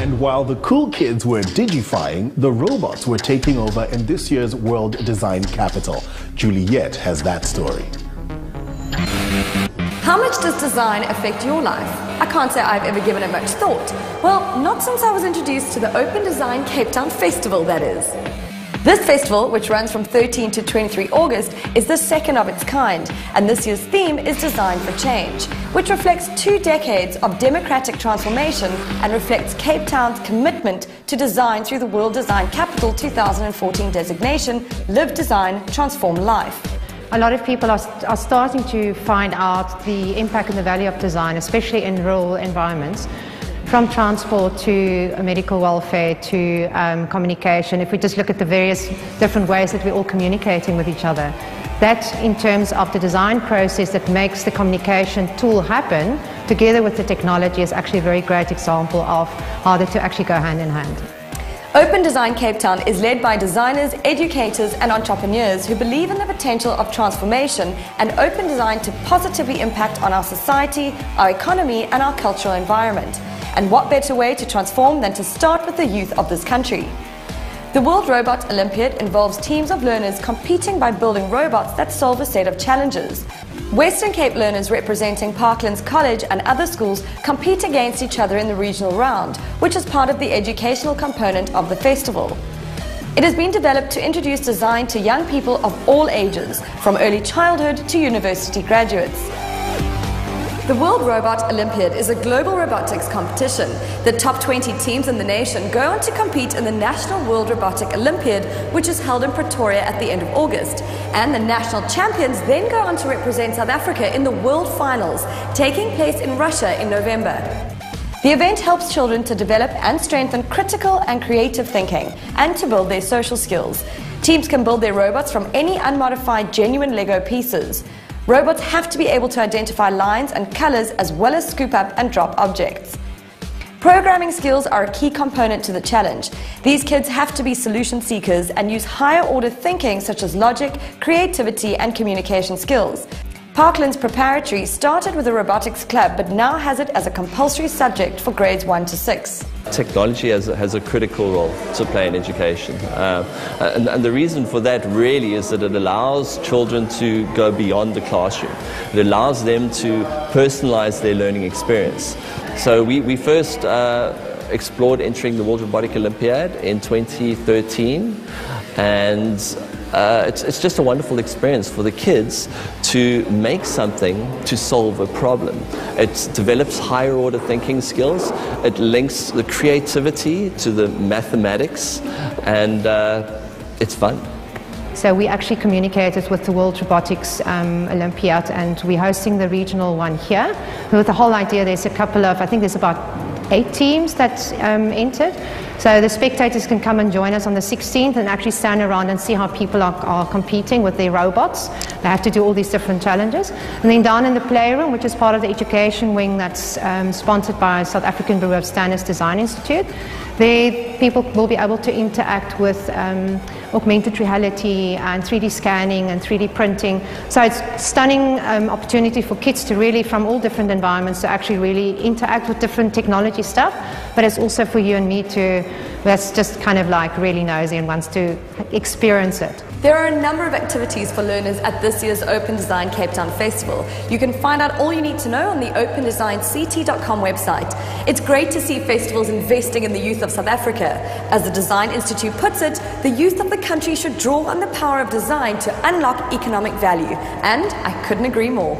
And while the cool kids were digifying, the robots were taking over in this year's World Design Capital. Juliet has that story. How much does design affect your life? I can't say I've ever given it much thought. Well, not since I was introduced to the Open Design Cape Town Festival, that is. This festival, which runs from 13 to 23 August, is the second of its kind, and this year's theme is Design for Change, which reflects 2 decades of democratic transformation and reflects Cape Town's commitment to design through the World Design Capital 2014 designation, Live Design, Transform Life. A lot of people are starting to find out the impact and the value of design, especially in rural environments. From transport to medical welfare to communication, if we just look at the various different ways that we're all communicating with each other. That, in terms of the design process that makes the communication tool happen, together with the technology, is actually a very great example of how the two actually go hand in hand. Open Design Cape Town is led by designers, educators and entrepreneurs who believe in the potential of transformation and open design to positively impact on our society, our economy and our cultural environment. And what better way to transform than to start with the youth of this country? The World Robot Olympiad involves teams of learners competing by building robots that solve a set of challenges. Western Cape learners representing Parklands College and other schools compete against each other in the regional round, which is part of the educational component of the festival. It has been developed to introduce design to young people of all ages, from early childhood to university graduates. The World Robot Olympiad is a global robotics competition. The top 20 teams in the nation go on to compete in the National World Robotic Olympiad, which is held in Pretoria at the end of August. And the national champions then go on to represent South Africa in the World Finals, taking place in Russia in November. The event helps children to develop and strengthen critical and creative thinking and to build their social skills. Teams can build their robots from any unmodified genuine Lego pieces. Robots have to be able to identify lines and colors as well as scoop up and drop objects. Programming skills are a key component to the challenge. These kids have to be solution seekers and use higher order thinking such as logic, creativity and communication skills. Parklands Preparatory started with a robotics club but now has it as a compulsory subject for grades 1 to 6. Technology has a critical role to play in education, and the reason for that really is that it allows children to go beyond the classroom. It allows them to personalize their learning experience. So we first explored entering the World Robotic Olympiad in 2013, and it's just a wonderful experience for the kids to make something to solve a problem. It develops higher order thinking skills, it links the creativity to the mathematics, and it's fun. So we actually communicated with the World Robotics Olympiad, and we're hosting the regional one here. With the whole idea, there's a couple of, I think there's about 8 teams that entered. So the spectators can come and join us on the 16th and actually stand around and see how people are competing with their robots. They have to do all these different challenges. And then down in the playroom, which is part of the education wing that's sponsored by South African Bureau of Standards Design Institute, there people will be able to interact with augmented reality and 3D scanning and 3D printing. So it's a stunning opportunity for kids to really, from all different environments, to actually really interact with different technology stuff. But it's also for you and me that's just kind of like really nosy and wants to experience it. There are a number of activities for learners at this year's Open Design Cape Town Festival. You can find out all you need to know on the opendesignct.com website. It's great to see festivals investing in the youth of South Africa. As the Design Institute puts it, the youth of the country should draw on the power of design to unlock economic value. And I couldn't agree more.